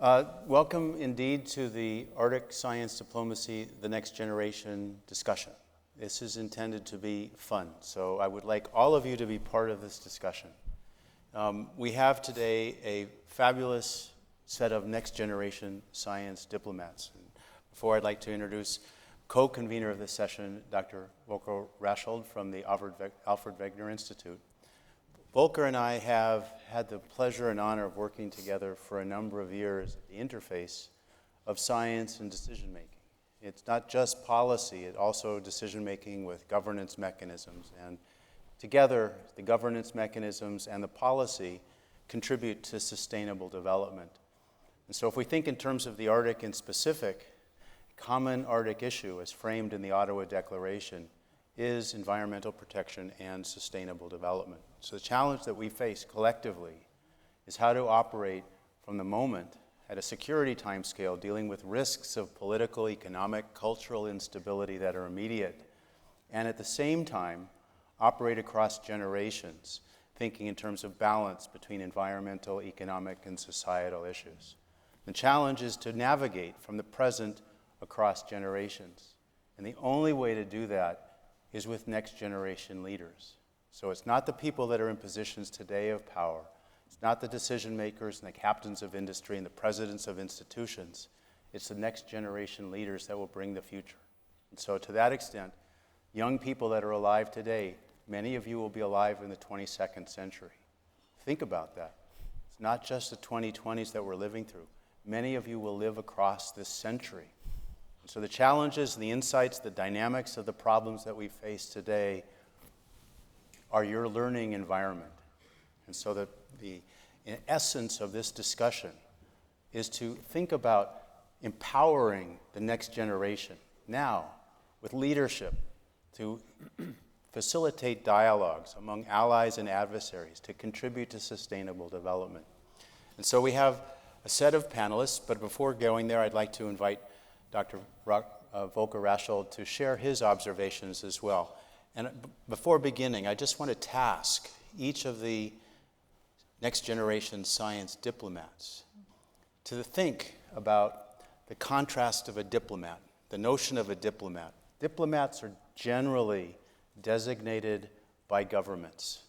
Welcome indeed to the Arctic Science Diplomacy, the Next Generation discussion. This is intended to be fun, so I would like all of you to be part of this discussion. We have today a fabulous set of next generation science diplomats. And before I'd like to introduce co-convener of this session, Dr. Volker Rachold from the Alfred Wegener Institute. Volker and I have had the pleasure and honor of working together for a number of years at the interface of science and decision-making. It's not just policy, it's also decision-making with governance mechanisms. And together, the governance mechanisms and the policy contribute to sustainable development. And so if we think in terms of the Arctic in specific, a common Arctic issue as framed in the Ottawa Declaration is environmental protection and sustainable development. So the challenge that we face collectively is how to operate from the moment at a security timescale dealing with risks of political, economic, cultural instability that are immediate, and at the same time operate across generations, thinking in terms of balance between environmental, economic, and societal issues. The challenge is to navigate from the present across generations. And the only way to do that is with next generation leaders. So it's not the people that are in positions today of power. It's not the decision makers and the captains of industry and the presidents of institutions. It's the next generation leaders that will bring the future. And so to that extent, young people that are alive today, many of you will be alive in the 22nd century. Think about that. It's not just the 2020s that we're living through. Many of you will live across this century. So the challenges, the insights, the dynamics of the problems that we face today are your learning environment. And so the essence of this discussion is to think about empowering the next generation now with leadership to facilitate dialogues among allies and adversaries to contribute to sustainable development. And so we have a set of panelists, but before going there, I'd like to invite Dr. Volker Rachold to share his observations as well. And before beginning, I just want to task each of the next generation science diplomats to think about the contrast of a diplomat, the notion of a diplomat. Diplomats are generally designated by governments.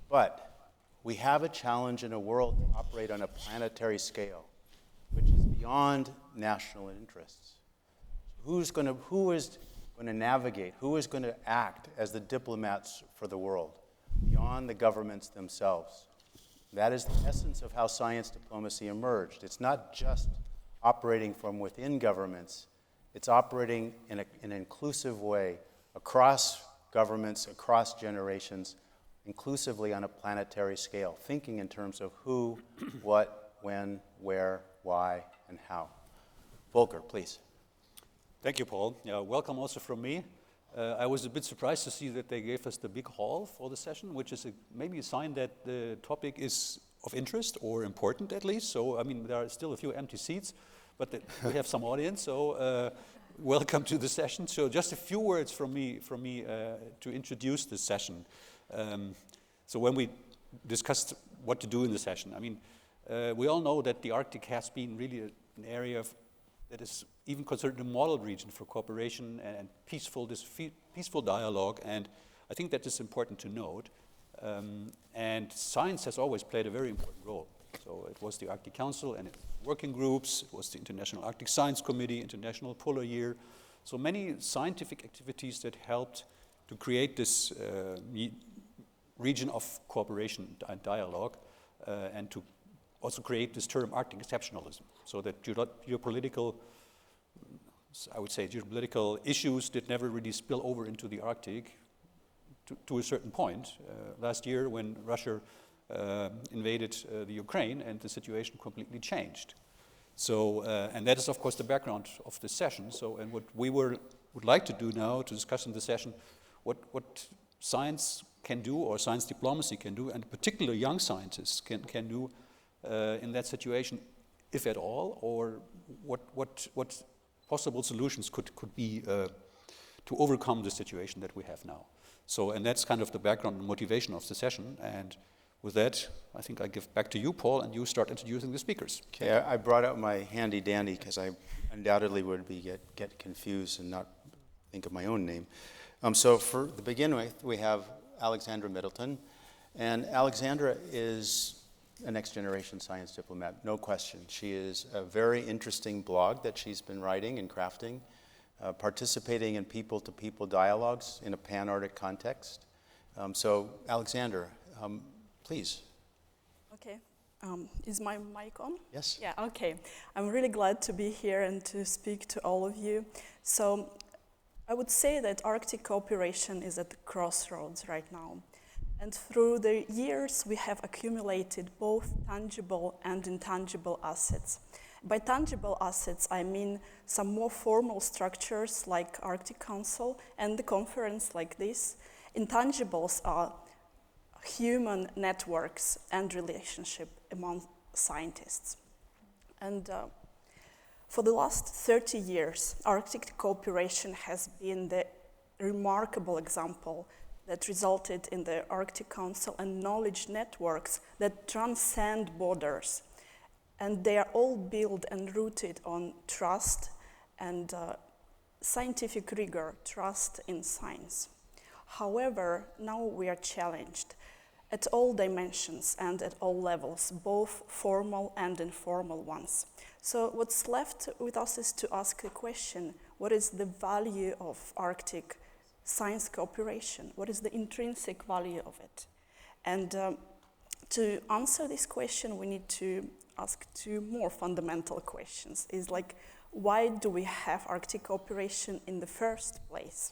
But we have a challenge in a world to operate on a planetary scale, which is beyond national interests. Who is going to navigate, who is going to act as the diplomats for the world, beyond the governments themselves? That is the essence of how science diplomacy emerged. It's not just operating from within governments, it's operating in an inclusive way across governments, across generations, inclusively on a planetary scale, thinking in terms of who, what, when, where, why, and how. Volker, please. Thank you, Paul. Welcome also from me. I was a bit surprised to see that they gave us the big hall for the session, which is maybe a sign that the topic is of interest or important at least. So, I mean, there are still a few empty seats, but we have some audience, so welcome to the session. So just a few words from me to introduce this session. So when we discussed what to do in the session, I mean, we all know that the Arctic has been really an area that is even considered a model region for cooperation and peaceful dialogue, and I think that is important to note. And science has always played a very important role. So it was the Arctic Council and its working groups, it was the International Arctic Science Committee, International Polar Year. So many scientific activities that helped to create this region of cooperation and dialogue, and to also create this term Arctic exceptionalism, so that geopolitical issues did never really spill over into the Arctic to a certain point. Last year when Russia invaded the Ukraine, and the situation completely changed. So, and that is of course the background of this session. So, and what we would like to do now to discuss in the session, what science can do, or science diplomacy can do, and particularly young scientists can do in that situation, if at all, or what possible solutions could be to overcome the situation that we have now. So, and that's kind of the background and motivation of the session. And with that, I think I give back to you, Paul, and you start introducing the speakers. Okay, I brought out my handy dandy because I undoubtedly would get confused and not think of my own name. So for the begin with, we have Alexandra Middleton, and Alexandra is a next generation science diplomat, no question. She is a very interesting blog that she's been writing and crafting, participating in people-to-people dialogues in a pan-Arctic context. So Alexandra, please. Okay. Is my mic on? Yes. Yeah, okay. I'm really glad to be here and to speak to all of you. So I would say that Arctic cooperation is at the crossroads right now. And through the years, we have accumulated both tangible and intangible assets. By tangible assets, I mean some more formal structures like Arctic Council and the conference like this. Intangibles are human networks and relationship among scientists. And for the last 30 years, Arctic cooperation has been the remarkable example that resulted in the Arctic Council and knowledge networks that transcend borders. And they are all built and rooted on trust and scientific rigor, trust in science. However, now we are challenged at all dimensions and at all levels, both formal and informal ones. So what's left with us is to ask the question, what is the value of Arctic science cooperation? What is the intrinsic value of it? And to answer this question, we need to ask two more fundamental questions. Is like, why do we have Arctic cooperation in the first place?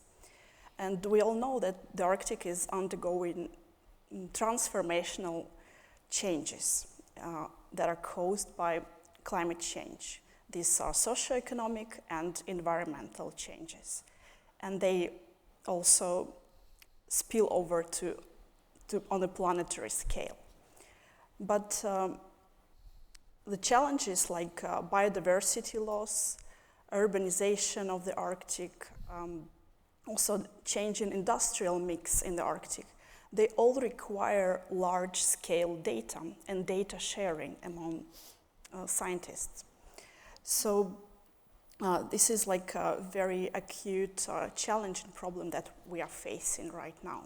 And we all know that the Arctic is undergoing transformational changes that are caused by climate change. These are socioeconomic and environmental changes. And they also spill over to on a planetary scale. But the challenges like biodiversity loss, urbanization of the Arctic, also change in industrial mix in the Arctic, they all require large-scale data and data sharing among scientists. So this is like a very acute challenge and problem that we are facing right now.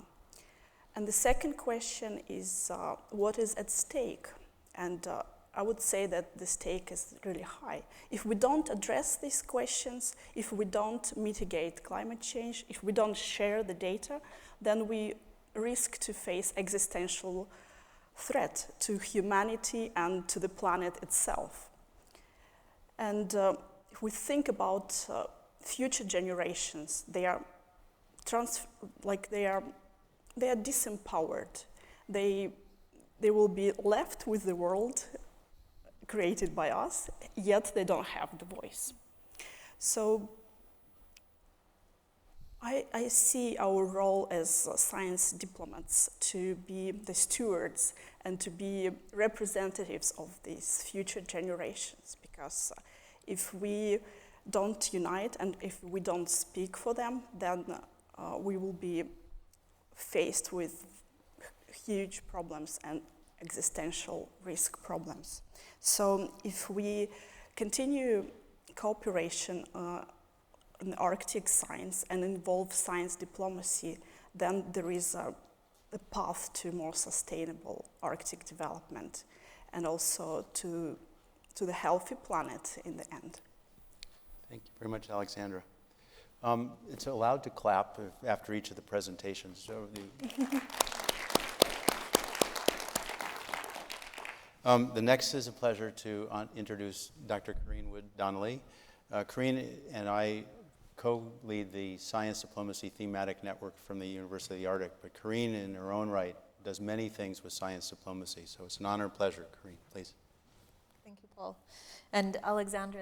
And the second question is, what is at stake? And I would say that the stake is really high. If we don't address these questions, if we don't mitigate climate change, if we don't share the data, then we risk to face existential threat to humanity and to the planet itself. And if we think about future generations, they are disempowered. They will be left with the world created by us, yet they don't have the voice. So I see our role as science diplomats to be the stewards and to be representatives of these future generations, because if we don't unite and if we don't speak for them, then we will be faced with huge problems and existential risk problems. So if we continue cooperation in Arctic science and involve science diplomacy, then there is a path to more sustainable Arctic development and also to the healthy planet in the end. Thank you very much, Alexandra. It's allowed to clap after each of the presentations. So the next is a pleasure to introduce Dr. Corinne Wood-Donnelly. Corinne and I co-lead the Science Diplomacy Thematic Network from the University of the Arctic, but Corinne, in her own right, does many things with science diplomacy, so it's an honor and pleasure. Corinne, please. Thank you, Paul. And Alexandra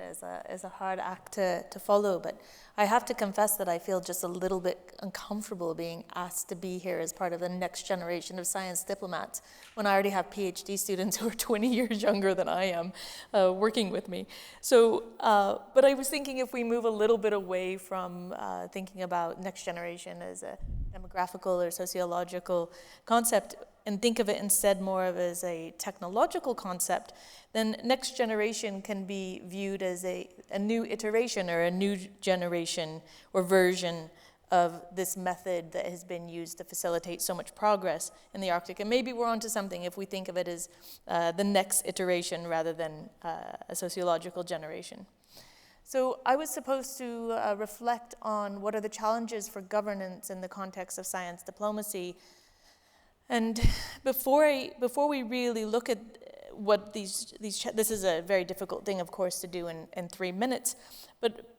is a hard act to follow, but I have to confess that I feel just a little bit uncomfortable being asked to be here as part of the next generation of science diplomats when I already have PhD students who are 20 years younger than I am working with me. So, but I was thinking if we move a little bit away from thinking about next generation as a demographical or sociological concept, and think of it instead more of as a technological concept, then next generation can be viewed as a new iteration or a new generation or version of this method that has been used to facilitate so much progress in the Arctic. And maybe we're onto something if we think of it as the next iteration rather than a sociological generation. So I was supposed to reflect on what are the challenges for governance in the context of science diplomacy. And before we really look at what this is a very difficult thing, of course, to do in 3 minutes, but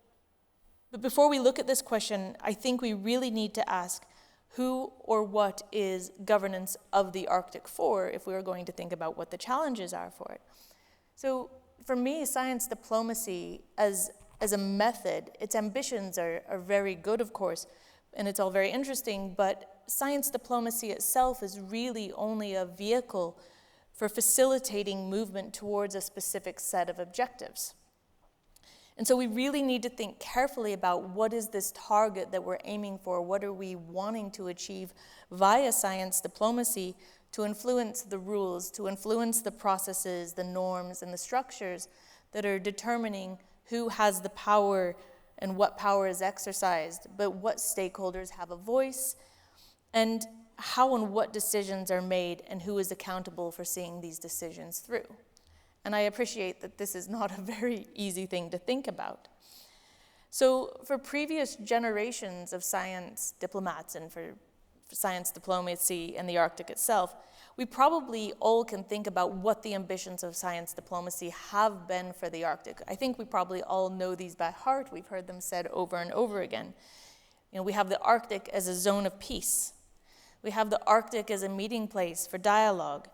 before we look at this question, I think we really need to ask who or what is governance of the Arctic for, if we are going to think about what the challenges are for it. So for me, science diplomacy as a method, its ambitions are very good, of course, and it's all very interesting, but science diplomacy itself is really only a vehicle for facilitating movement towards a specific set of objectives. And so we really need to think carefully about what is this target that we're aiming for, what are we wanting to achieve via science diplomacy to influence the rules, to influence the processes, the norms, and the structures that are determining who has the power and what power is exercised, but what stakeholders have a voice, and how and what decisions are made and who is accountable for seeing these decisions through. And I appreciate that this is not a very easy thing to think about. So for previous generations of science diplomats and for science diplomacy and the Arctic itself, we probably all can think about what the ambitions of science diplomacy have been for the Arctic. I think we probably all know these by heart. We've heard them said over and over again. You know, we have the Arctic as a zone of peace. We have the Arctic as a meeting place for dialogue.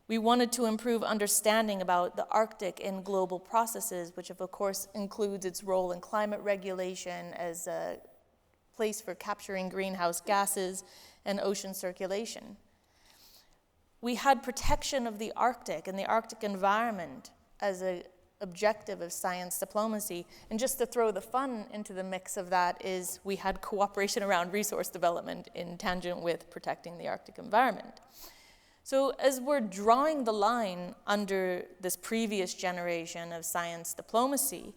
We wanted to improve understanding about the Arctic in global processes, which of course includes its role in climate regulation as a place for capturing greenhouse gases and ocean circulation. We had protection of the Arctic and the Arctic environment as an objective of science diplomacy. And just to throw the fun into the mix of that is we had cooperation around resource development in tangent with protecting the Arctic environment. So as we're drawing the line under this previous generation of science diplomacy,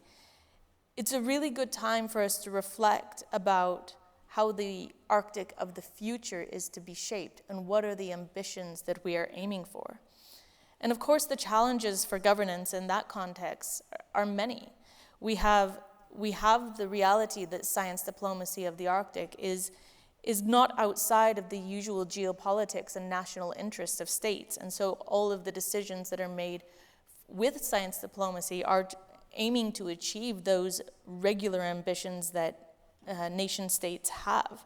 it's a really good time for us to reflect about how the Arctic of the future is to be shaped and what are the ambitions that we are aiming for. And of course, the challenges for governance in that context are many. We have the reality that science diplomacy of the Arctic is not outside of the usual geopolitics and national interests of states. And so all of the decisions that are made with science diplomacy are aiming to achieve those regular ambitions that nation states have.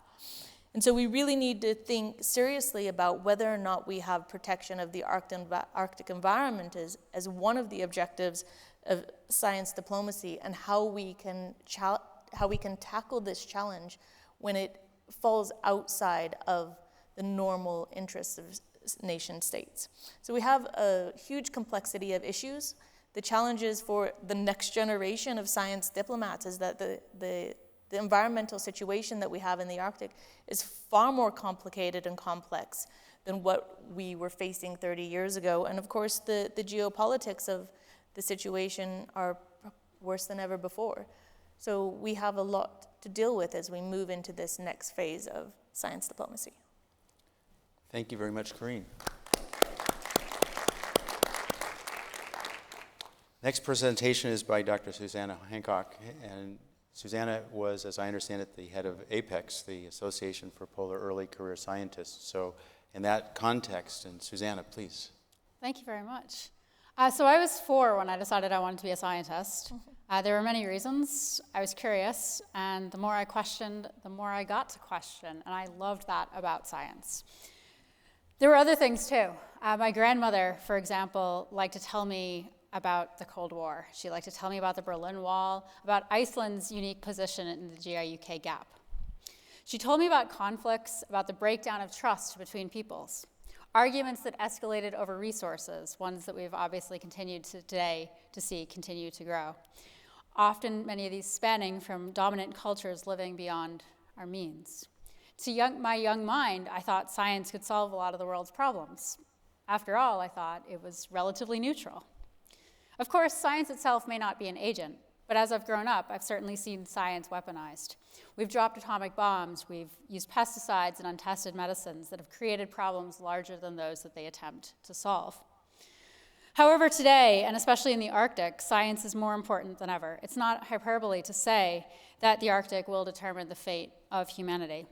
And so we really need to think seriously about whether or not we have protection of the Arctic environment as one of the objectives of science diplomacy, and how we can tackle this challenge when it falls outside of the normal interests of nation states. So we have a huge complexity of issues. The challenges for the next generation of science diplomats is that the environmental situation that we have in the Arctic is far more complicated and complex than what we were facing 30 years ago. And of course, the geopolitics of the situation are worse than ever before. So we have a lot to deal with as we move into this next phase of science diplomacy. Thank you very much, Corinne. Next presentation is by Dr. Susanna Hancock, and Susanna was, as I understand it, the head of APEX, the Association for Polar Early Career Scientists. So in that context, and Susanna, please. Thank you very much. So I was 4 when I decided I wanted to be a scientist. There were many reasons. I was curious, and the more I questioned, the more I got to question, and I loved that about science. There were other things too. My grandmother, for example, liked to tell me about the Cold War. She liked to tell me about the Berlin Wall, about Iceland's unique position in the GI-UK gap. She told me about conflicts, about the breakdown of trust between peoples, arguments that escalated over resources, ones that we've obviously continued to today to see continue to grow. Often, many of these spanning from dominant cultures living beyond our means. To my young mind, I thought science could solve a lot of the world's problems. After all, I thought it was relatively neutral. Of course, science itself may not be an agent, but as I've grown up, I've certainly seen science weaponized. We've dropped atomic bombs, we've used pesticides and untested medicines that have created problems larger than those that they attempt to solve. However, today, and especially in the Arctic, science is more important than ever. It's not hyperbole to say that the Arctic will determine the fate of humanity.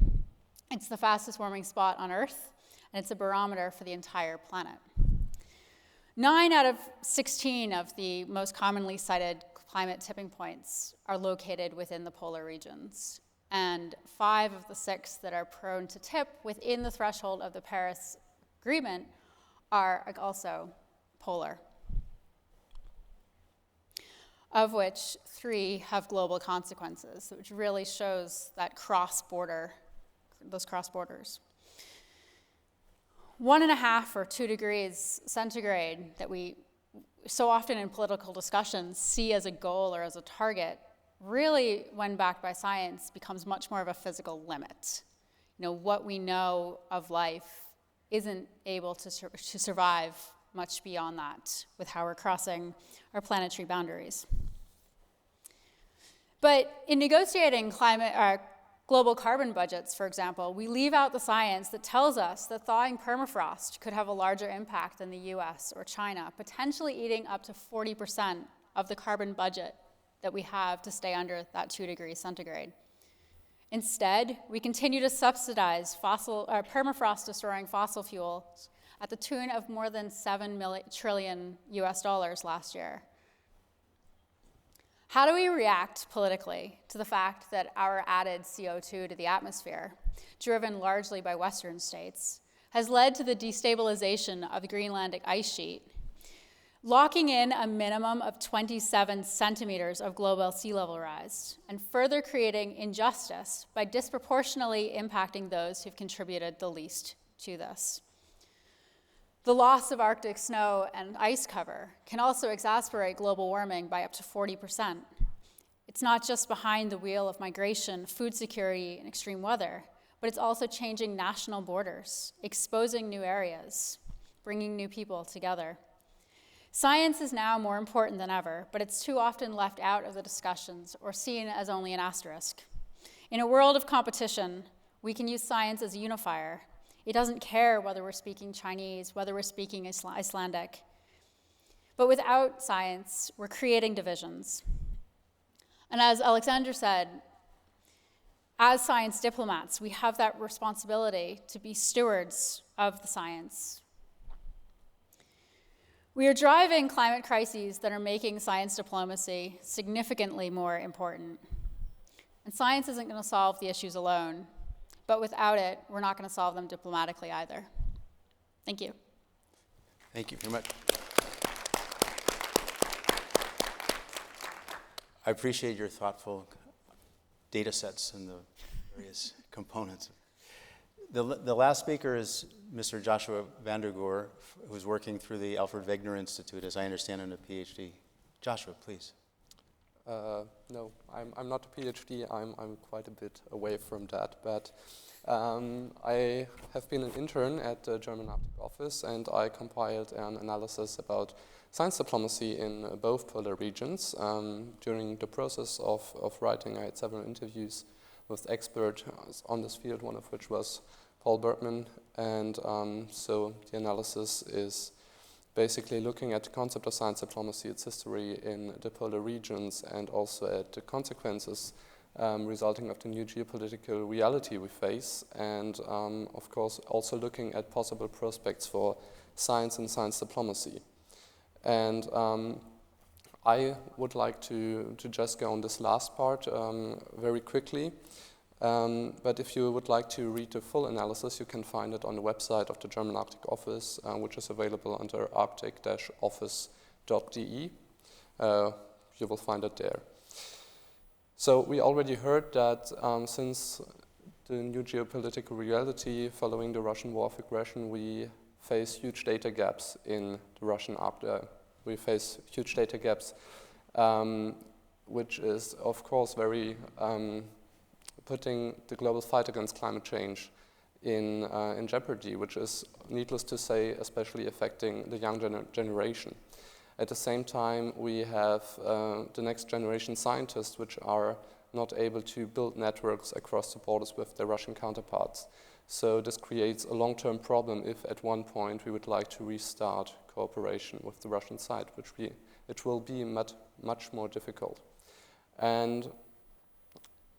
It's the fastest warming spot on Earth, and it's a barometer for the entire planet. 9 out of 16 of the most commonly cited climate tipping points are located within the polar regions, and 5 of the 6 that are prone to tip within the threshold of the Paris Agreement are also polar, of which 3 have global consequences, which really shows that those cross borders. 1.5 or 2 degrees centigrade that we so often in political discussions see as a goal or as a target, really, when backed by science, becomes much more of a physical limit. What we know of life isn't able to survive much beyond that with how we're crossing our planetary boundaries. But in negotiating global carbon budgets, for example, we leave out the science that tells us that thawing permafrost could have a larger impact than the US or China, potentially eating up to 40% of the carbon budget that we have to stay under that 2 degrees centigrade. Instead, we continue to subsidize permafrost-destroying fossil fuels at the tune of more than $7 trillion last year. How do we react politically to the fact that our added CO2 to the atmosphere, driven largely by Western states, has led to the destabilization of the Greenlandic ice sheet, locking in a minimum of 27 centimeters of global sea level rise, and further creating injustice by disproportionately impacting those who've contributed the least to this? The loss of Arctic snow and ice cover can also exacerbate global warming by up to 40%. It's not just behind the wheel of migration, food security, and extreme weather, but it's also changing national borders, exposing new areas, bringing new people together. Science is now more important than ever, but it's too often left out of the discussions or seen as only an asterisk. In a world of competition, we can use science as a unifier. It doesn't care whether we're speaking Chinese, whether we're speaking Icelandic. But without science, we're creating divisions. And as Alexander said, as science diplomats, we have that responsibility to be stewards of the science. We are driving climate crises that are making science diplomacy significantly more important. And science isn't going to solve the issues alone. But without it, we're not going to solve them diplomatically either. Thank you. Thank you very much. I appreciate your thoughtful data sets and the various components. The last speaker is Mr. Joshua van der Goor, who's working through the Alfred Wegener Institute, as I understand, in a PhD. Joshua, please. No, I'm not a PhD. I'm quite a bit away from that. But I have been an intern at the German Arctic office, and I compiled an analysis about science diplomacy in both polar regions. During the process of writing, I had several interviews with experts on this field, one of which was Paul Berkman. And so the analysis is basically looking at the concept of science diplomacy, its history in the polar regions, and also at the consequences resulting of the new geopolitical reality we face, and of course also looking at possible prospects for science and science diplomacy. And I would like to just go on this last part very quickly. But if you would like to read the full analysis, you can find it on the website of the German Arctic office, which is available under arctic-office.de. You will find it there. So we already heard that since the new geopolitical reality following the Russian war of aggression, we face huge data gaps in the Russian Arctic. We face huge data gaps, which is, of course, very putting the global fight against climate change in jeopardy, which is, needless to say, especially affecting the young generation. At the same time, we have the next generation scientists which are not able to build networks across the borders with their Russian counterparts. So this creates a long-term problem if at one point we would like to restart cooperation with the Russian side, which will be much more difficult. And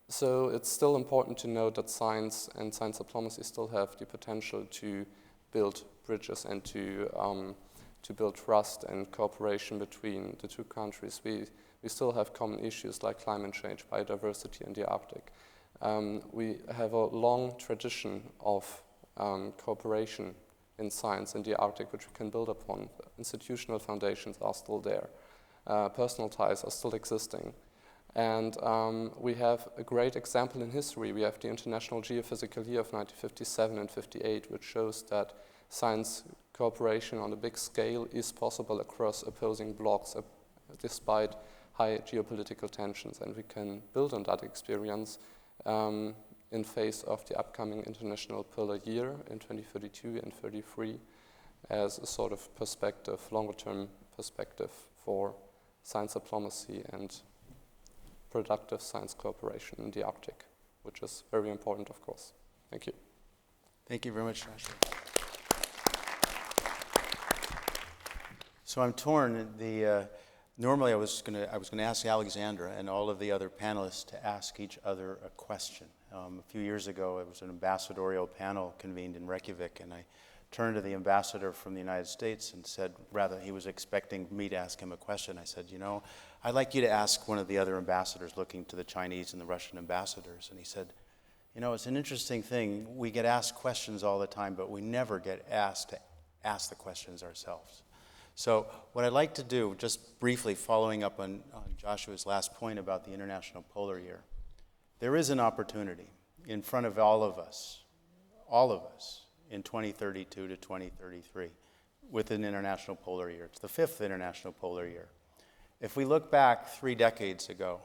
so it's still important to note that science and science diplomacy still have the potential to build bridges and to build trust and cooperation between the two countries. We still have common issues like climate change, biodiversity, and the Arctic. We have a long tradition of cooperation in science in the Arctic, which we can build upon. Institutional foundations are still there. Personal ties are still existing. And we have a great example in history. We have the International Geophysical Year of 1957 and 58, which shows that science cooperation on a big scale is possible across opposing blocs despite high geopolitical tensions. And we can build on that experience in face of the upcoming International Polar Year in 2032 and 33 as a sort of perspective, longer-term perspective for science diplomacy and productive science cooperation in the Arctic, which is very important, of course. Thank you. Thank you very much, Rachold. So I'm torn. Normally I was going to ask Alexandra and all of the other panelists to ask each other a question. A few years ago, it was an ambassadorial panel convened in Reykjavik, and I turned to the ambassador from the United States and said, rather, he was expecting me to ask him a question. I said, you know, I'd like you to ask one of the other ambassadors, looking to the Chinese and the Russian ambassadors. And he said, you know, it's an interesting thing. We get asked questions all the time, but we never get asked to ask the questions ourselves. So what I'd like to do, just briefly following up on Joshua's last point about the International Polar Year, there is an opportunity in front of all of us, in 2032 to 2033 with an International Polar Year. It's the 5th International Polar Year. If we look back 3 decades ago,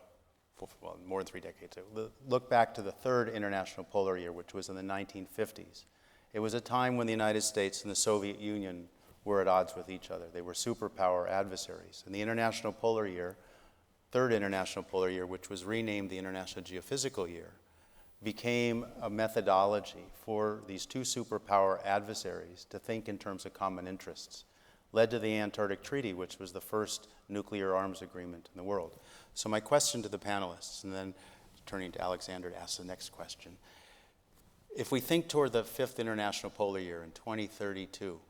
well, more than 3 decades ago, look back to the 3rd International Polar Year, which was in the 1950s. It was a time when the United States and the Soviet Union were at odds with each other. They were superpower adversaries. And the International Polar Year, 3rd International Polar Year, which was renamed the International Geophysical Year, became a methodology for these two superpower adversaries to think in terms of common interests, led to the Antarctic Treaty, which was the first nuclear arms agreement in the world. So my question to the panelists, and then turning to Alexander to ask the next question. If we think toward the 5th International Polar Year in 2032,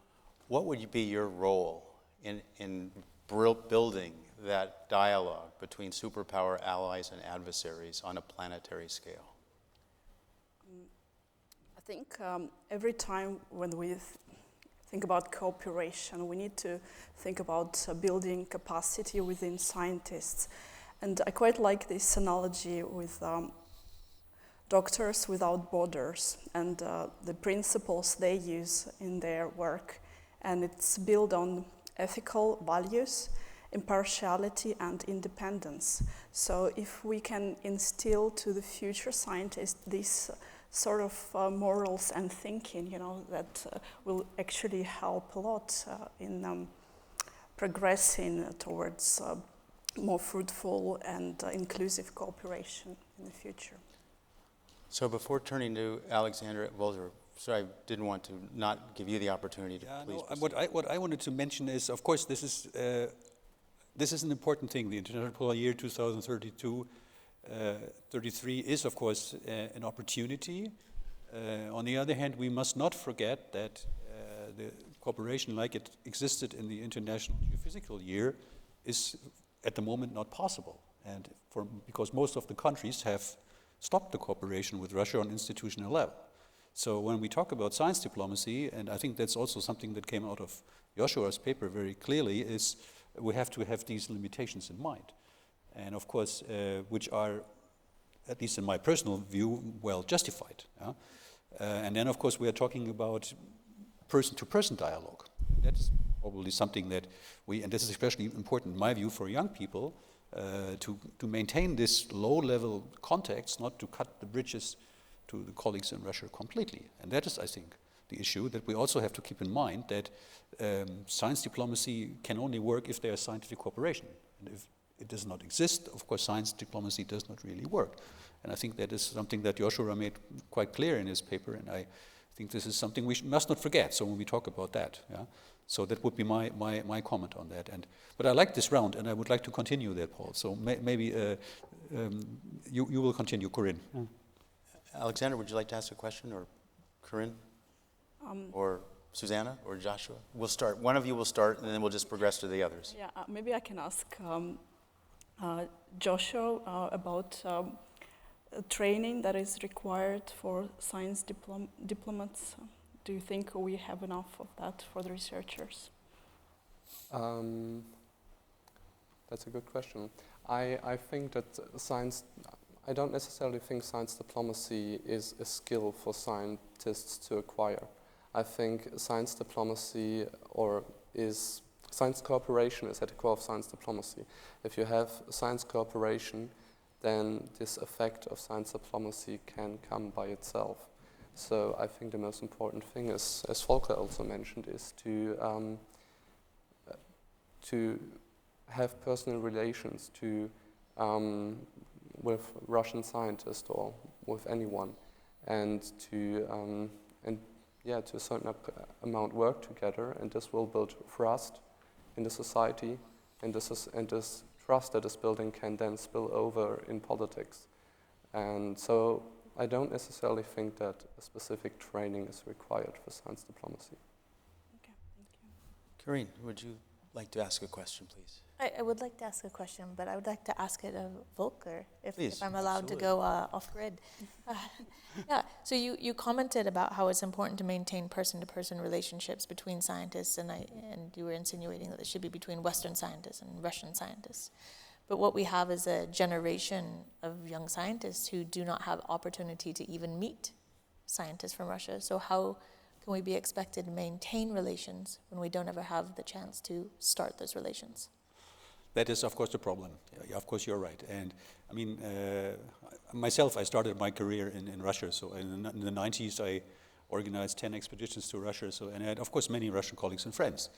what would be your role in building that dialogue between superpower allies and adversaries on a planetary scale? I think every time when we think about cooperation, we need to think about building capacity within scientists. And I quite like this analogy with Doctors Without Borders and the principles they use in their work. And it's built on ethical values, impartiality, and independence. So if we can instill to the future scientists this sort of morals and thinking, you know, that will actually help a lot in progressing towards more fruitful and inclusive cooperation in the future. So before turning to Alexandra Volker, so I didn't want to not give you the opportunity to please. No, what I wanted to mention is, of course, this is an important thing. The International Polar Year 2032, 33 is, of course, an opportunity. On the other hand, we must not forget that the cooperation like it existed in the International Geophysical Year is at the moment not possible, and because most of the countries have stopped the cooperation with Russia on institutional level. So when we talk about science diplomacy, and I think that's also something that came out of Joshua's paper very clearly, is we have to have these limitations in mind. And of course, which are, at least in my personal view, well justified. And then of course we are talking about person-to-person dialogue. That is probably something that and this is especially important in my view for young people, to maintain this low-level context, not to cut the bridges to the colleagues in Russia completely. And that is, I think, the issue that we also have to keep in mind, that science diplomacy can only work if there is scientific cooperation. And if it does not exist, of course, science diplomacy does not really work. And I think that is something that Joshua made quite clear in his paper, and I think this is something we must not forget, so when we talk about that. Yeah? So that would be my comment on that. But I like this round, and I would like to continue that, Paul. So maybe you will continue, Corinne. Yeah. Alexander, would you like to ask a question, or Corinne, or Susanna, or Joshua? We'll start. One of you will start, and then we'll just progress to the others. Yeah, maybe I can ask Joshua about training that is required for science diplomats. Do you think we have enough of that for the researchers? That's a good question. I think that I don't necessarily think science diplomacy is a skill for scientists to acquire. I think science diplomacy science cooperation is at the core of science diplomacy. If you have science cooperation, then this effect of science diplomacy can come by itself. So I think the most important thing is, as Volker also mentioned, is to have personal relations with Russian scientists or with anyone, and to a certain amount work together, and this will build trust in the society, and this trust that is building can then spill over in politics. And so I don't necessarily think that a specific training is required for science diplomacy. Okay, thank you. Corinne, would you like to ask a question, please? I would like to ask a question, but I would like to ask it of Volker, if I'm allowed absolutely. to go off-grid. Yeah, so you commented about how it's important to maintain person-to-person relationships between scientists, and you were insinuating that it should be between Western scientists and Russian scientists. But what we have is a generation of young scientists who do not have opportunity to even meet scientists from Russia. So how can we be expected to maintain relations when we don't ever have the chance to start those relations? That is, of course, the problem. Yeah, of course, you're right. And I mean, myself, I started my career in Russia. So in the 90s, I organized 10 expeditions to Russia. So, and I had, of course, many Russian colleagues and friends.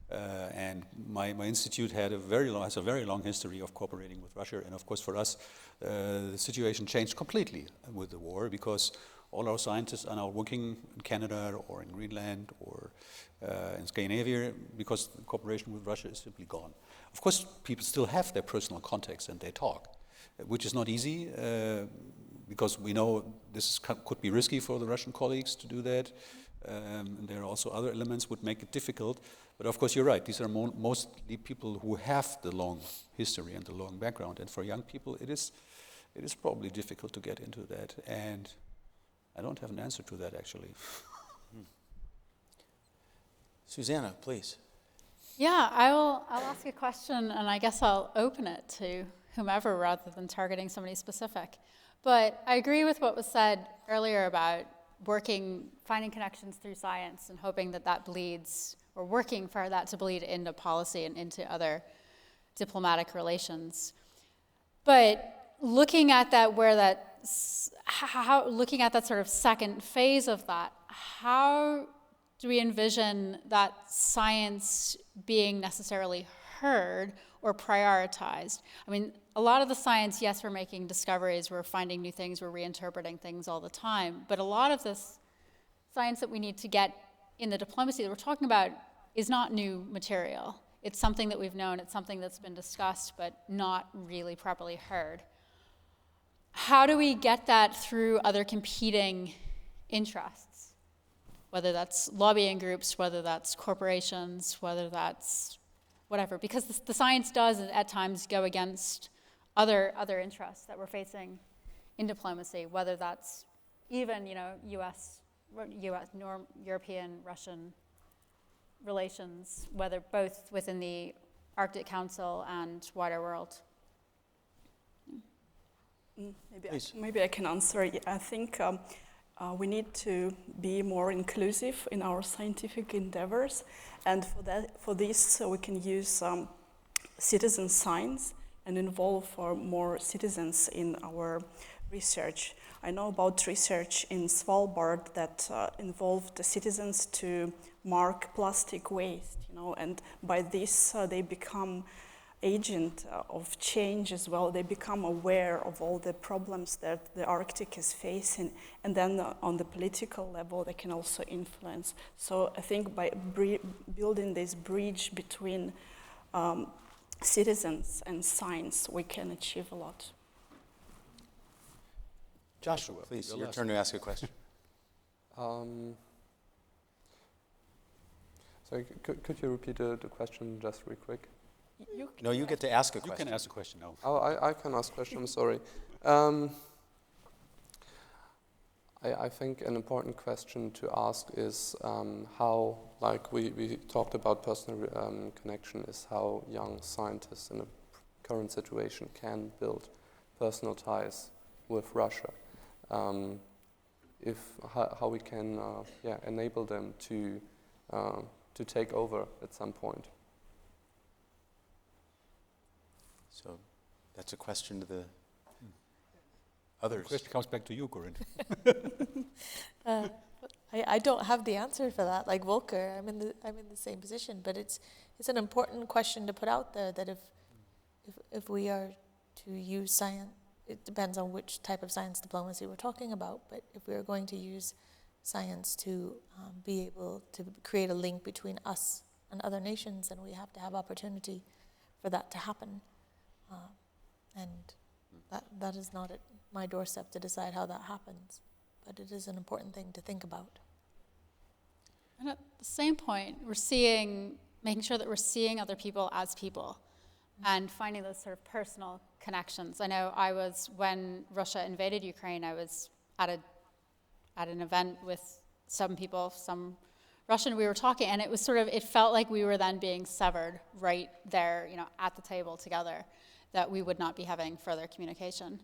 And my institute has a very long history of cooperating with Russia. And of course, for us, the situation changed completely with the war, because all our scientists are now working in Canada or in Greenland or in Scandinavia, because the cooperation with Russia is simply gone. Of course, people still have their personal contacts and they talk, which is not easy, because we know this could be risky for the Russian colleagues to do that. And there are also other elements would make it difficult. But of course, you're right. These are mostly people who have the long history and the long background. And for young people, it is probably difficult to get into that. And I don't have an answer to that, actually. Susanna, please. Yeah, I'll ask a question, and I guess I'll open it to whomever rather than targeting somebody specific. But I agree with what was said earlier about finding connections through science and hoping that bleeds, or working for that to bleed into policy and into other diplomatic relations. But looking at that, looking at that sort of second phase of that, how do we envision that science being necessarily heard or prioritized? I mean, a lot of the science, yes, we're making discoveries, we're finding new things, we're reinterpreting things all the time, but a lot of this science that we need to get in the diplomacy that we're talking about is not new material. It's something that we've known, it's something that's been discussed, but not really properly heard. How do we get that through other competing interests? Whether that's lobbying groups, whether that's corporations, whether that's whatever, because the science does at times go against other interests that we're facing in diplomacy, whether that's even U.S. European, Russian relations, whether both within the Arctic Council and wider world. Maybe I can answer. I think we need to be more inclusive in our scientific endeavors, and for this we can use citizen science and involve more citizens in our research. I know about research in Svalbard that involved the citizens to mark plastic waste, and by this they become agent of change as well. They become aware of all the problems that the Arctic is facing, and then on the political level they can also influence. So I think by building this bridge between citizens and science, we can achieve a lot. Joshua, please, your turn to ask a question. Sorry, could you repeat the question just real quick? No, you get to ask a question. You can ask a question now. Oh, I can ask a question, I'm sorry. I think an important question to ask is how, like we talked about personal connection, is how young scientists in the current situation can build personal ties with Russia. How we can enable them to take over at some point. So that's a question to the others. The question comes back to you, Corinne. I don't have the answer for that. Like Volker, I'm in the same position, but it's an important question to put out there. That if we are to use science, it depends on which type of science diplomacy we're talking about. But if we are going to use science to be able to create a link between us and other nations, then we have to have opportunity for that to happen. And that is not at my doorstep to decide how that happens, but it is an important thing to think about. And at the same point, making sure that we're seeing other people as people and finding those sort of personal connections. I know when Russia invaded Ukraine, I was at an event with some people, some Russian, we were talking, and it felt like we were then being severed right there, at the table together, that we would not be having further communication.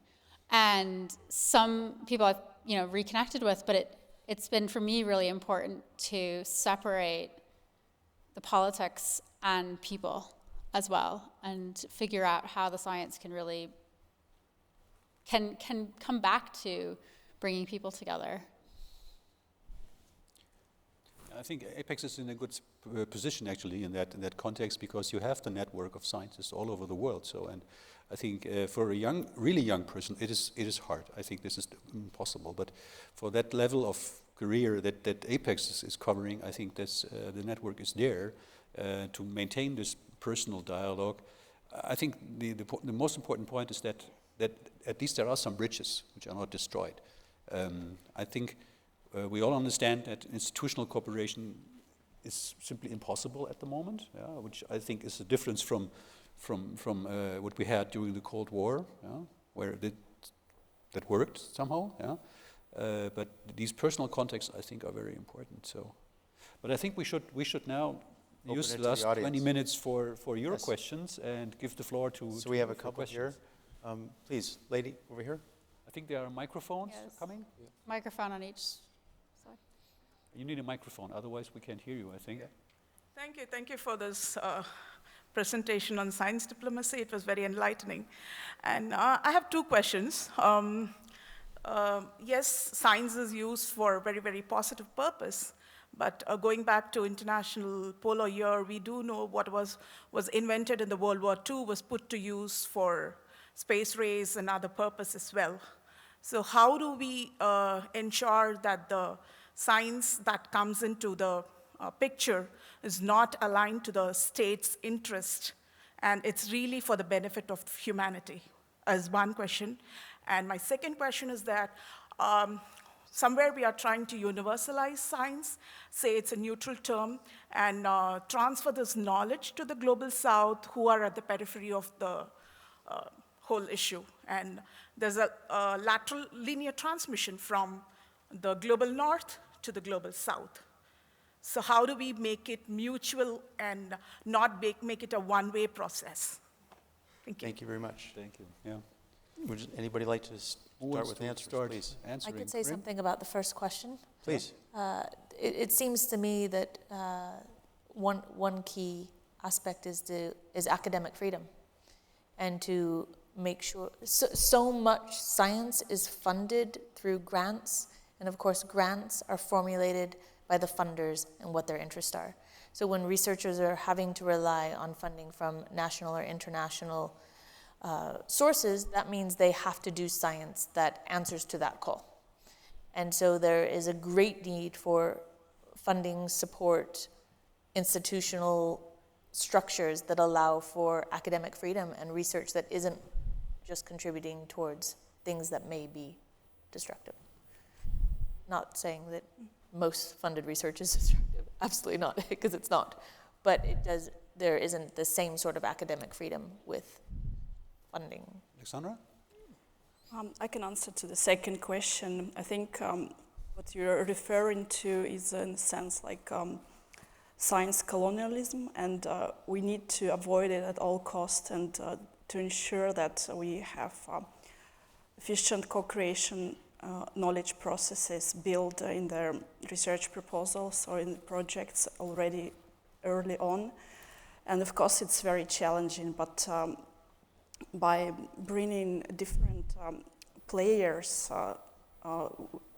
And some people I've, reconnected with, but it's been for me really important to separate the politics and people as well, and figure out how the science can really can come back to bringing people together. I think Apex is in a good position actually in that context, because you have the network of scientists all over the world. So, and I think for a really young person, it is hard. I think this is impossible. But for that level of career that Apex is covering, I think that's the network is there to maintain this personal dialogue. I think the most important point is that at least there are some bridges which are not destroyed. I think. We all understand that institutional cooperation is simply impossible at the moment, which I think is a difference from what we had during the Cold War, where that worked somehow. But these personal contacts, I think, are very important. So, but I think we should now use the last 20 minutes for your questions and give the floor to. So we have a couple here. Please, lady over here. I think there are microphones coming. Yeah. Microphone on each. You need a microphone, otherwise we can't hear you, I think. Thank you for this presentation on science diplomacy. It was very enlightening. And I have two questions. Yes, science is used for a very, very positive purpose, but going back to International Polar Year, we do know what was invented in the World War II was put to use for space race and other purposes as well. So how do we ensure that the science that comes into the picture is not aligned to the state's interest, and it's really for the benefit of humanity, as one question. And my second question is that somewhere we are trying to universalize science, say it's a neutral term, and transfer this knowledge to the global south who are at the periphery of the whole issue. And there's a lateral linear transmission from the global north to the global south. So how do we make it mutual and not make it a one-way process? Thank you. Thank you very much. Thank you. Yeah. Would anybody like to start with answers, please? I could say something about the first question. Please. It seems to me that one key aspect is academic freedom. and to make sure, so much science is funded through grants, and of course grants are formulated by the funders and what their interests are. So when researchers are having to rely on funding from national or international sources, that means they have to do science that answers to that call. And so there is a great need for funding, support, institutional structures that allow for academic freedom and research that isn't just contributing towards things that may be destructive. Not saying that most funded research is destructive, absolutely not, because it's not. But there isn't the same sort of academic freedom with funding. Alexandra? I can answer to the second question. I think what you're referring to is, in a sense, like science colonialism, and we need to avoid it at all costs, and to ensure that we have efficient co-creation knowledge processes built in their research proposals or in the projects already early on. And of course it's very challenging, but by bringing different players,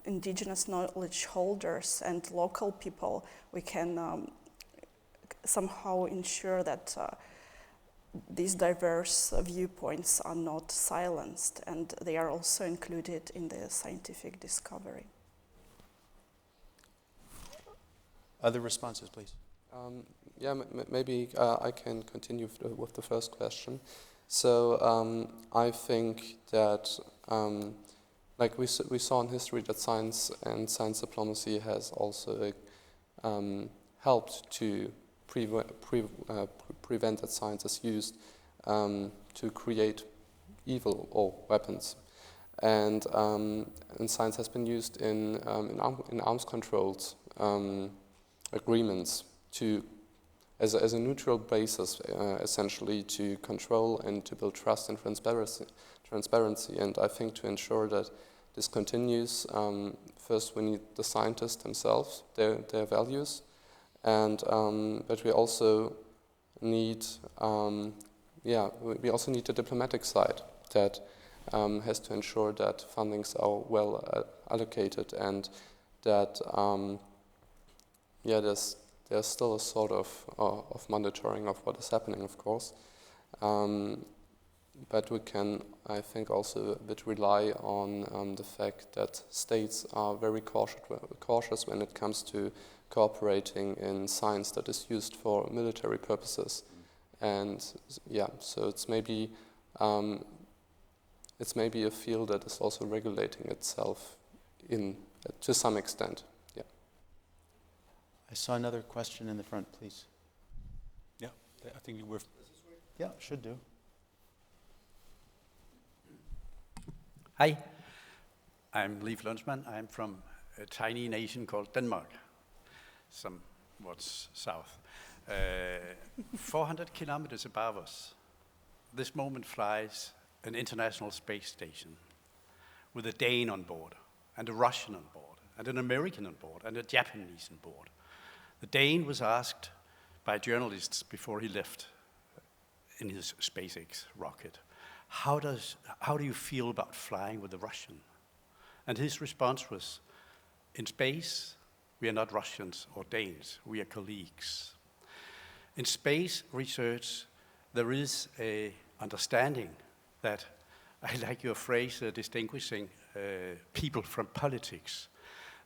indigenous knowledge holders and local people, we can somehow ensure that these diverse viewpoints are not silenced, and they are also included in the scientific discovery. Other responses, please. Maybe I can continue with the first question. So I think that, like we saw in history, that science and science diplomacy has also helped to prevent that science is used to create evil or weapons. And science has been used in arms controls agreements as a neutral basis, essentially, to control and to build trust and transparency. And I think to ensure that this continues, first we need the scientists themselves, their values, and but we also need the diplomatic side that has to ensure that fundings are well allocated, and that there's still a sort of monitoring of what is happening, of course. But we can, I think, also a bit rely on the fact that states are very cautious when it comes to cooperating in science that is used for military purposes. And so it's maybe a field that is also regulating itself to some extent. Yeah. I saw another question in the front, please. Yeah, I think you were. Yeah, should do. Hi, I'm Leif Lundsmann. I'm from a tiny nation called Denmark, somewhat south. 400 kilometers above us, this moment flies an international space station with a Dane on board, and a Russian on board, and an American on board, and a Japanese on board. The Dane was asked by journalists before he left in his SpaceX rocket, how do you feel about flying with a Russian? And his response was, in space, we are not Russians or Danes, we are colleagues. In space research, there is a understanding that, I like your phrase, distinguishing people from politics.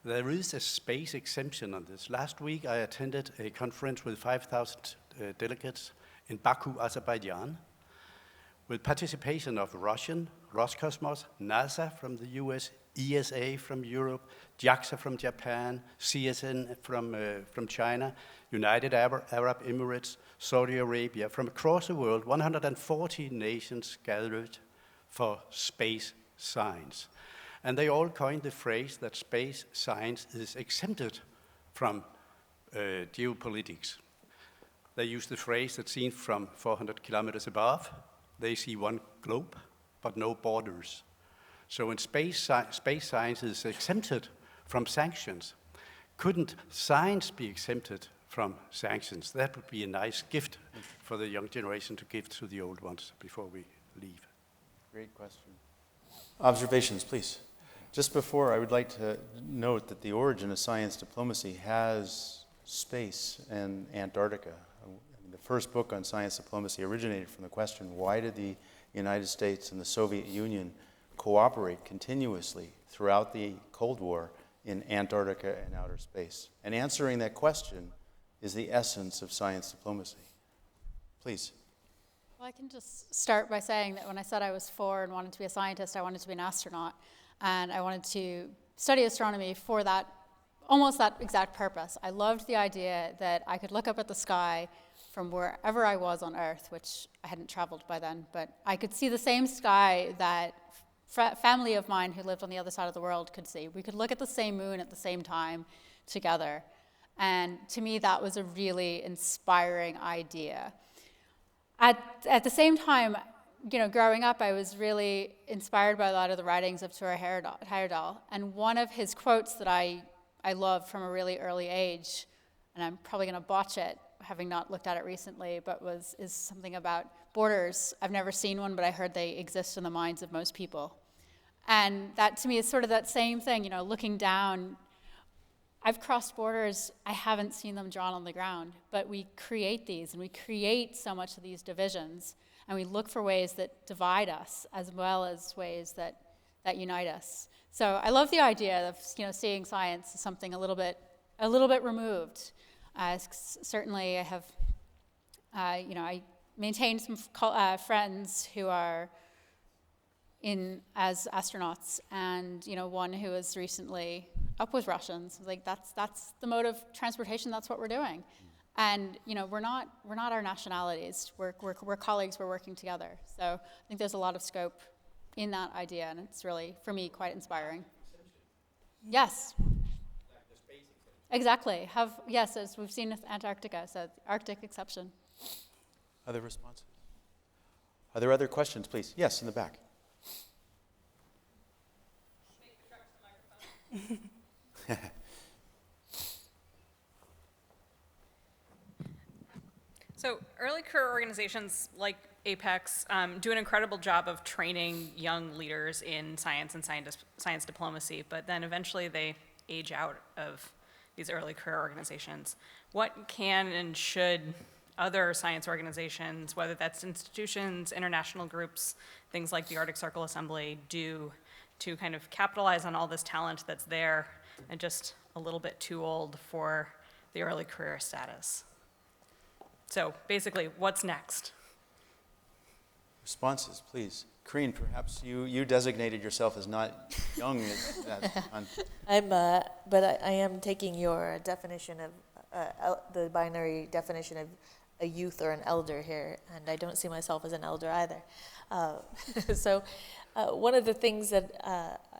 There is a space exemption on this. Last week I attended a conference with 5,000 delegates in Baku, Azerbaijan, with participation of Russian, Roscosmos, NASA from the US, ESA from Europe, JAXA from Japan, CSN from China, United Arab Emirates, Saudi Arabia, from across the world, 140 nations gathered for space science. And they all coined the phrase that space science is exempted from geopolitics. They use the phrase that seen from 400 kilometers above, they see one globe, but no borders. So in space science is exempted from sanctions. Couldn't science be exempted from sanctions? That would be a nice gift for the young generation to give to the old ones before leave? Great question. Observations, please. Just before, I would like to note that the origin of science diplomacy has space in Antarctica. The first book on science diplomacy originated from the question, why did the United States and the Soviet Union cooperate continuously throughout the Cold War in Antarctica and outer space? And answering that question is the essence of science diplomacy. Please. Well, I can just start by saying that when I said I was 4 and wanted to be a scientist, I wanted to be an astronaut. And I wanted to study astronomy for that, almost that exact purpose. I loved the idea that I could look up at the sky from wherever I was on Earth, which I hadn't traveled by then, but I could see the same sky that family of mine who lived on the other side of the world could see. We could look at the same moon at the same time together. And to me, that was a really inspiring idea. At the same time, you know, growing up, I was really inspired by a lot of the writings of Ture Heyerdahl. And one of his quotes that I loved from a really early age, and I'm probably going to botch it, having not looked at it recently, but is something about borders. I've never seen one, but I heard they exist in the minds of most people. And that, to me, is sort of that same thing, you know, looking down. I've crossed borders, I haven't seen them drawn on the ground, but we create these, and we create so much of these divisions, and we look for ways that divide us as well as ways that unite us. So I love the idea of, you know, seeing science as something a little bit removed. Certainly I have, you know, I maintain some friends who are as astronauts, and, you know, one who was recently up with Russians. Like, that's the mode of transportation, that's what we're doing. And, you know, we're not our nationalities. We're colleagues, we're working together. So I think there's a lot of scope in that idea, and it's really, for me, quite inspiring. Yes. Exactly. Yes, as we've seen with Antarctica, so Arctic exception. Other responses? Are there other questions, please? Yes, in the back. So early career organizations like Apex do an incredible job of training young leaders in science and science diplomacy, but then eventually they age out of these early career organizations. What can and should other science organizations, whether that's institutions, international groups, things like the Arctic Circle Assembly, do to kind of capitalize on all this talent that's there and just a little bit too old for the early career status? So basically, what's next? Responses, please. Karine, perhaps you designated yourself as not young. But I am taking your definition of the binary definition of a youth or an elder here, and I don't see myself as an elder either. So one of the things that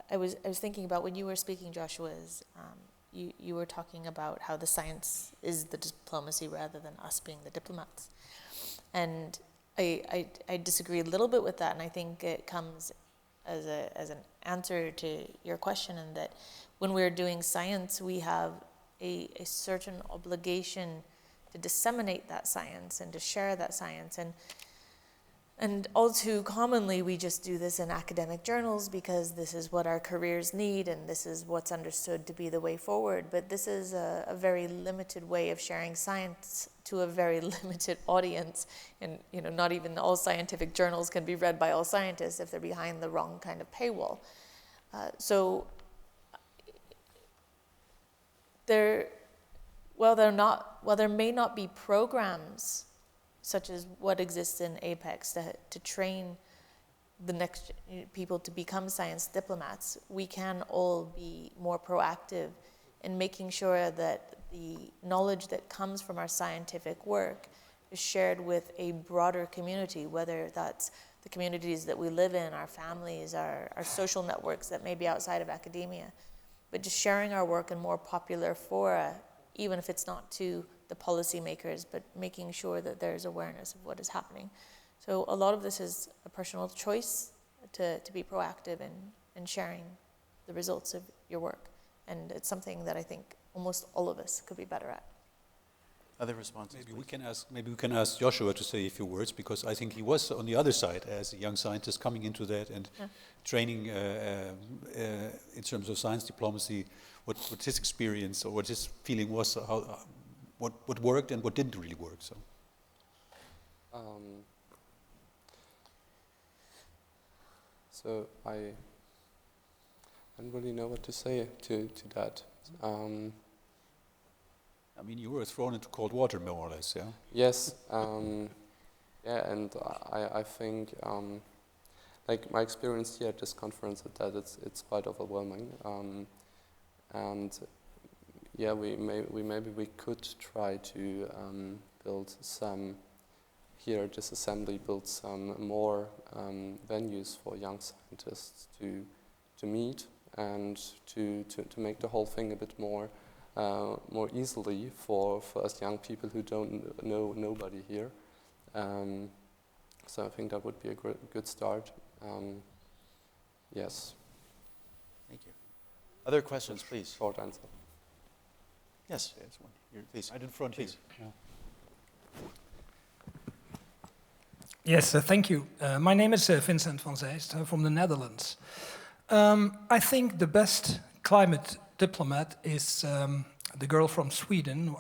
I was thinking about when you were speaking, Joshua, is you were talking about how the science is the diplomacy rather than us being the diplomats. And I disagree a little bit with that, and I think it comes as an answer to your question, in that when we're doing science, we have a certain obligation to disseminate that science and to share that science. And all too commonly, we just do this in academic journals because this is what our careers need and this is what's understood to be the way forward. But this is a very limited way of sharing science to a very limited audience. And, you know, not even all scientific journals can be read by all scientists if they're behind the wrong kind of paywall. While there may not be programs such as what exists in Apex to train the next people to become science diplomats, we can all be more proactive in making sure that the knowledge that comes from our scientific work is shared with a broader community, whether that's the communities that we live in, our families, our social networks that may be outside of academia, but just sharing our work in more popular fora, even if it's not to the policymakers, but making sure that there's awareness of what is happening. So a lot of this is a personal choice to be proactive in sharing the results of your work. And it's something that I think almost all of us could be better at. Other responses? Maybe we can ask Joshua to say a few words, because I think he was on the other side as a young scientist coming into that and training in terms of science diplomacy. What his experience or what his feeling was, what worked and what didn't really work. So. So I don't really know what to say to that. I mean, you were thrown into cold water, more or less, yeah? Yes, yeah, and I think, like my experience here at this conference, that it's quite overwhelming, and yeah, maybe we could try to build some here at this assembly, build some more venues for young scientists to meet and to make the whole thing a bit more easily for us young people who don't know nobody here. So I think that would be a good start. Yes. Thank you. Other questions, please? Short answer. Yes, one. Here, please. Right in front, please. Yeah. Yes, thank you. My name is Vincent van Zeist. I'm from the Netherlands. I think the best climate diplomat is the girl from Sweden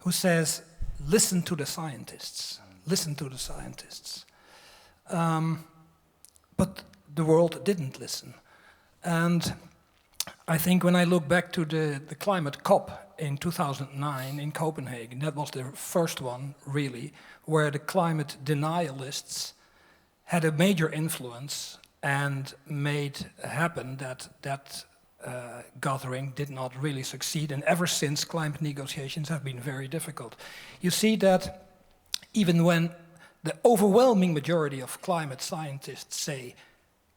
who says, listen to the scientists, listen to the scientists. But the world didn't listen. And I think when I look back to the climate COP in 2009 in Copenhagen, that was the first one, really, where the climate denialists had a major influence and made happen that gathering did not really succeed. And ever since, climate negotiations have been very difficult. You see that even when the overwhelming majority of climate scientists say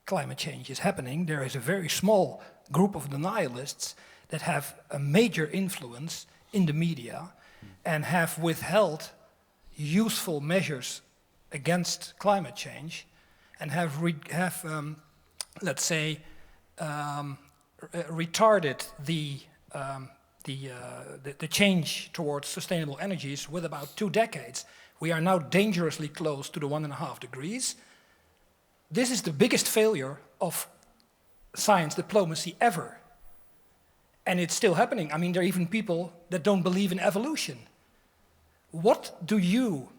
climate change is happening, there is a very small group of denialists that have a major influence in the media and have withheld useful measures against climate change and have let's say, retarded the change towards sustainable energies with about 2 decades. We are now dangerously close to the 1.5 degrees. This is the biggest failure of science diplomacy ever. And it's still happening. I mean, there are even people that don't believe in evolution. What do you,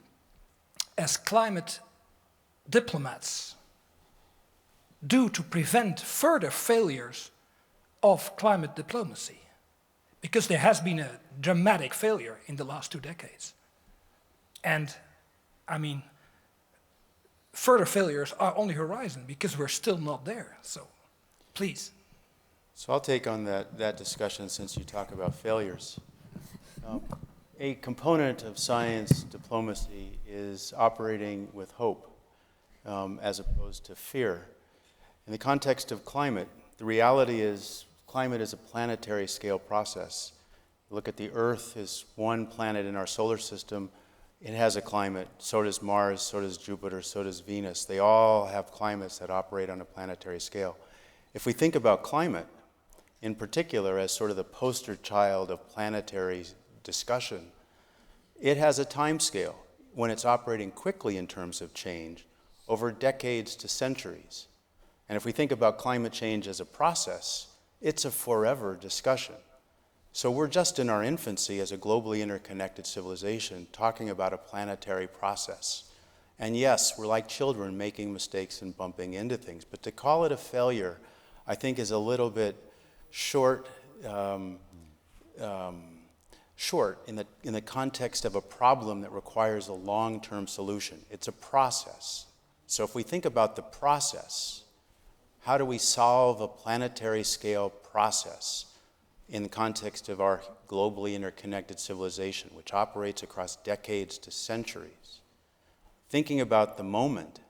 as climate diplomats, do to prevent further failures of climate diplomacy? Because there has been a dramatic failure in the last 2 decades. And, I mean, further failures are on the horizon because we're still not there. So, please. So I'll take on that discussion since you talk about failures. A component of science diplomacy is operating with hope as opposed to fear. In the context of climate, the reality is climate is a planetary scale process. Look at the Earth as one planet in our solar system. It has a climate. So does Mars, so does Jupiter, so does Venus. They all have climates that operate on a planetary scale. If we think about climate, in particular, as sort of the poster child of planetary discussion, it has a time scale when it's operating quickly in terms of change over decades to centuries. And if we think about climate change as a process, it's a forever discussion. So we're just in our infancy as a globally interconnected civilization talking about a planetary process. And yes, we're like children making mistakes and bumping into things, but to call it a failure, I think is a little bit short in the context of a problem that requires a long-term solution. It's a process. So if we think about the process, how do we solve a planetary scale process in the context of our globally interconnected civilization, which operates across decades to centuries? Thinking about the moment,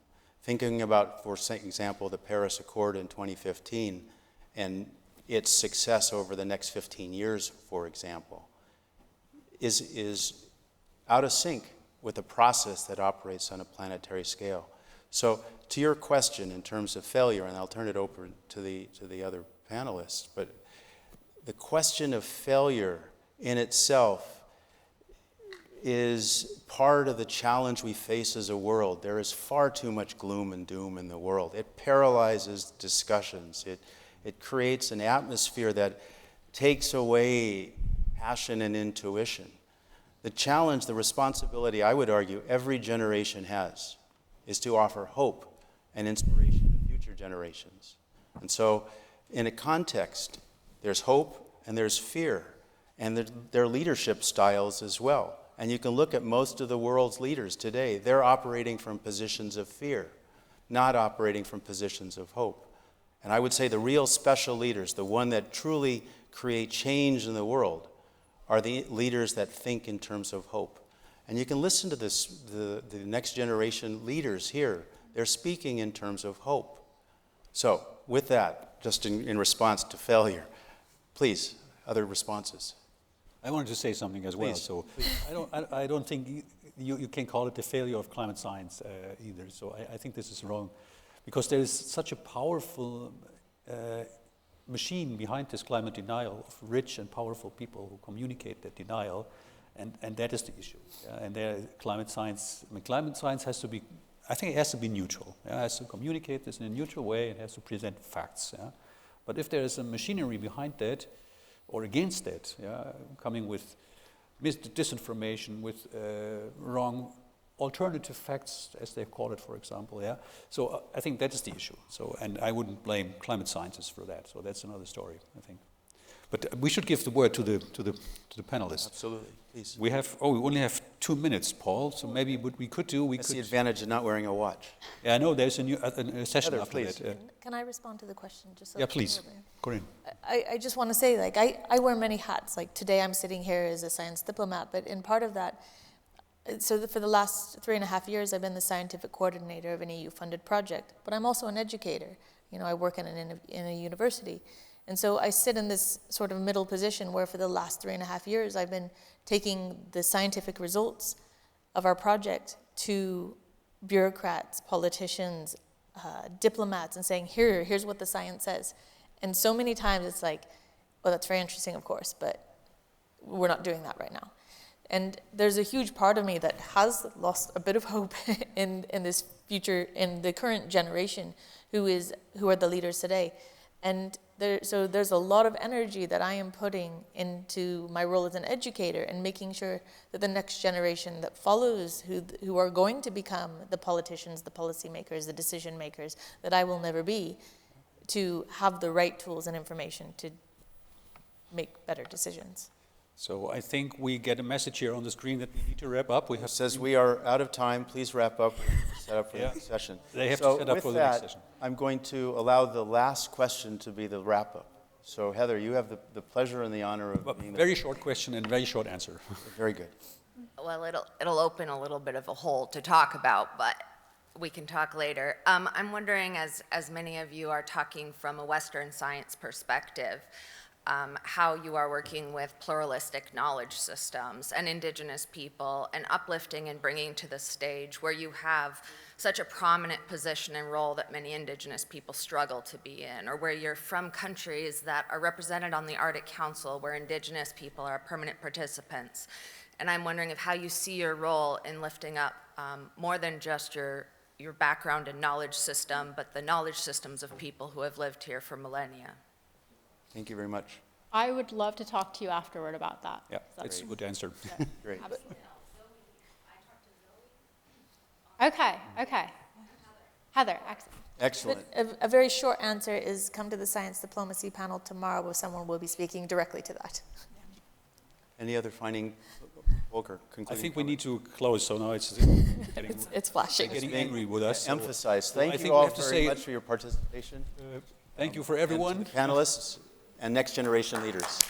thinking about, for example, the Paris Accord in 2015 and its success over the next 15 years, for example, is out of sync with a process that operates on a planetary scale. So to your question in terms of failure, and I'll turn it over to the other panelists, but the question of failure in itself is part of the challenge we face as a world. There is far too much gloom and doom in the world. It paralyzes discussions. It creates an atmosphere that takes away passion and intuition. The challenge, the responsibility, I would argue, every generation has is to offer hope and inspiration to future generations. And so, in a context, there's hope and there's fear, and their leadership styles as well. And you can look at most of the world's leaders today. They're operating from positions of fear, not operating from positions of hope. And I would say the real special leaders, the one that truly create change in the world, are the leaders that think in terms of hope. And you can listen to this, the next generation leaders here. They're speaking in terms of hope. So, with that, just in response to failure, please, other responses. I wanted to say something as well. Please. So I don't think you can call it the failure of climate science either. So I think this is wrong, because there is such a powerful machine behind this climate denial of rich and powerful people who communicate that denial, and that is the issue. And climate science has to be, I think it has to be neutral. It has to communicate this in a neutral way. It has to present facts. But if there is a machinery behind that, or against that, coming with disinformation, with wrong alternative facts, as they call it, for example. So I think that is the issue. So, and I wouldn't blame climate scientists for that. So that's another story, I think. But we should give the word to the panelists. Absolutely, please. We only have 2 minutes, Paul. So maybe what we could do, That's the advantage of not wearing a watch. Yeah, I know there's a session Heather, after please. that. Can I respond to the question? Just so Yeah, please, Corinne. I just want to say, like, I wear many hats. Like, today I'm sitting here as a science diplomat, but in part of that, so for the last 3.5 years, I've been the scientific coordinator of an EU-funded project, but I'm also an educator. You know, I work in a university. And so I sit in this sort of middle position where for the last 3.5 years, I've been taking the scientific results of our project to bureaucrats, politicians, diplomats, and saying, here's what the science says. And so many times it's like, well, that's very interesting, of course, but we're not doing that right now. And there's a huge part of me that has lost a bit of hope in this future, in the current generation who are the leaders today. And so there's a lot of energy that I am putting into my role as an educator and making sure that the next generation that follows, who are going to become the politicians, the policymakers, the decision makers, that I will never be, to have the right tools and information to make better decisions. So I think we get a message here on the screen that we need to wrap up. It says we are out of time. Please wrap up and set up for the next session. They have to set up for the next session. I'm going to allow the last question to be the wrap-up. So Heather, you have the pleasure and the honor of being the very short question and very short answer. Very good. Well, it'll open a little bit of a hole to talk about, but we can talk later. I'm wondering, as many of you are talking from a Western science perspective, how you are working with pluralistic knowledge systems and indigenous people and uplifting and bringing to the stage where you have such a prominent position and role that many indigenous people struggle to be in, or where you're from countries that are represented on the Arctic Council where indigenous people are permanent participants. And I'm wondering how you see your role in lifting up more than just your background and knowledge system, but the knowledge systems of people who have lived here for millennia. Thank you very much. I would love to talk to you afterward about that. Yeah, that's a good answer. Yeah, Great. absolutely. Okay. Heather, excellent. Excellent. A very short answer is come to the science diplomacy panel tomorrow where someone will be speaking directly to that. Any other finding, Volker, I concluding think we comments? need to close, so now it's getting, It's flashing. getting angry with us. Emphasize. So I Thank think you we all have to very say- much for your participation. Thank you for everyone. And to the panelists and next generation leaders.